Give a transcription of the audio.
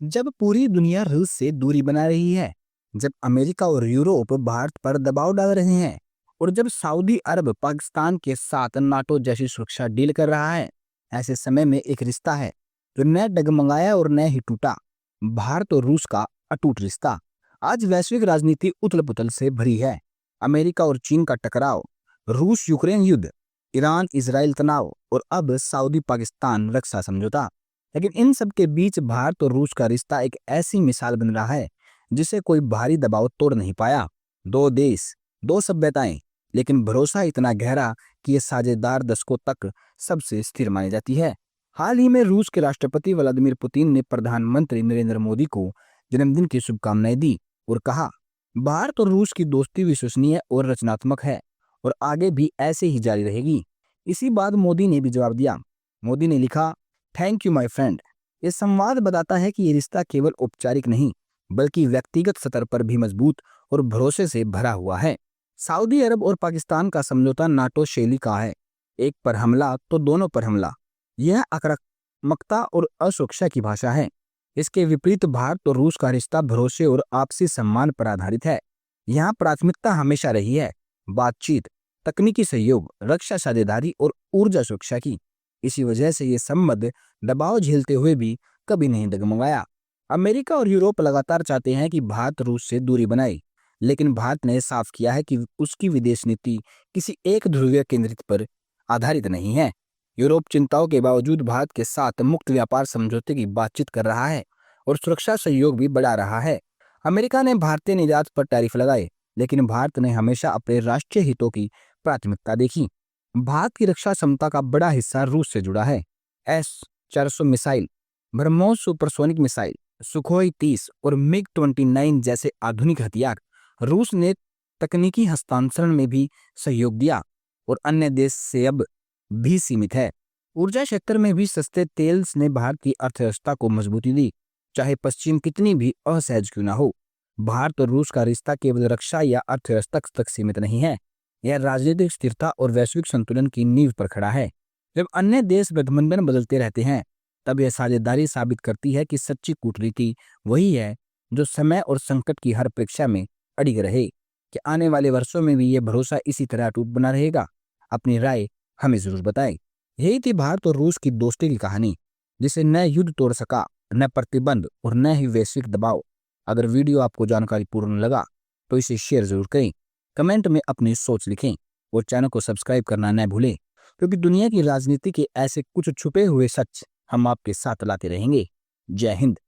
जब पूरी दुनिया रूस से दूरी बना रही है, जब अमेरिका और यूरोप भारत पर दबाव डाल रहे हैं और जब सऊदी अरब पाकिस्तान के साथ नाटो जैसी सुरक्षा डील कर रहा है, ऐसे समय में एक रिश्ता है जो न डगमगाया और न ही टूटा। भारत और रूस का अटूट रिश्ता। आज वैश्विक राजनीति उथल पुथल से भरी है। अमेरिका और चीन का टकराव, रूस यूक्रेन युद्ध, ईरान इजराइल तनाव और अब सऊदी पाकिस्तान रक्षा समझौता। लेकिन इन सब के बीच भारत और रूस का रिश्ता एक ऐसी मिसाल बन रहा है जिसे कोई भारी दबाव तोड़ नहीं पाया। दो देश, दो सभ्यताएं, लेकिन भरोसा इतना गहरा कि ये साझेदार दशकों तक सबसे स्थिर मानी जाती है। हाल ही में रूस के राष्ट्रपति व्लादिमीर पुतिन ने प्रधानमंत्री नरेंद्र मोदी को जन्मदिन की शुभकामनाएं दी और कहा, भारत और रूस की दोस्ती विश्वसनीय और रचनात्मक है और आगे भी ऐसे ही जारी रहेगी। इसी बात मोदी ने भी जवाब दिया। मोदी ने लिखा, थैंक यू माय फ्रेंड। ये संवाद बताता है कि ये रिश्ता केवल औपचारिक नहीं बल्कि व्यक्तिगत स्तर पर भी मजबूत और भरोसे से भरा हुआ है। सऊदी अरब और पाकिस्तान का समझौता नाटो शैली का है, एक पर हमला तो दोनों पर हमला। यह आक्रामकता और असुरक्षा की भाषा है। इसके विपरीत भारत और रूस का रिश्ता भरोसे और आपसी सम्मान पर आधारित है। यहाँ प्राथमिकता हमेशा रही है बातचीत, तकनीकी सहयोग, रक्षा साझेदारी और ऊर्जा सुरक्षा की। इसी वजह से ये संबंध दबाव झेलते हुए भी कभी नहीं डगमगाया। अमेरिका और यूरोप लगातार चाहते हैं कि भारत रूस से दूरी बनाए, लेकिन भारत ने साफ किया है कि उसकी विदेश नीति किसी एक ध्रुवीय केंद्रित पर आधारित नहीं है। यूरोप चिंताओं के बावजूद भारत के साथ मुक्त व्यापार समझौते की बातचीत कर रहा है और सुरक्षा सहयोग भी बढ़ा रहा है। अमेरिका ने भारतीय निर्यात पर टैरिफ लगाए, लेकिन भारत ने हमेशा अपने राष्ट्रीय हितों की प्राथमिकता देखी। भारत की रक्षा क्षमता का बड़ा हिस्सा रूस से जुड़ा है। S-400 missile, BrahMos supersonic missile, Sukhoi 30 और मिग-29 जैसे आधुनिक हथियार रूस ने तकनीकी हस्तांतरण में भी सहयोग दिया और अन्य देश से अब भी सीमित है। ऊर्जा क्षेत्र में भी सस्ते तेल ने भारत की अर्थव्यवस्था को मजबूती दी, चाहे पश्चिम कितनी भी असहज क्यों ना हो। भारत और रूस का रिश्ता केवल रक्षा या अर्थव्यवस्था तक सीमित नहीं है, यह राजनीतिक स्थिरता और वैश्विक संतुलन की नींव पर खड़ा है। जब अन्य देश गठबंधन बदलते रहते हैं, तब यह साझेदारी साबित करती है कि सच्ची कूटनीति वही है जो समय और संकट की हर परीक्षा में अड़िग रहे। कि आने वाले वर्षों में भी यह भरोसा इसी तरह अटूट बना रहेगा। अपनी राय हमें जरूर बताएं। यही थी भारत और रूस की दोस्ती की कहानी, जिसे न युद्ध तोड़ सका, न प्रतिबंध और न ही वैश्विक दबाव। अगर वीडियो आपको जानकारी पूर्ण लगा तो इसे शेयर जरूर करें, कमेंट में अपनी सोच लिखें और चैनल को सब्सक्राइब करना न भूलें, क्योंकि दुनिया की राजनीति के ऐसे कुछ छुपे हुए सच हम आपके साथ लाते रहेंगे। जय हिंद।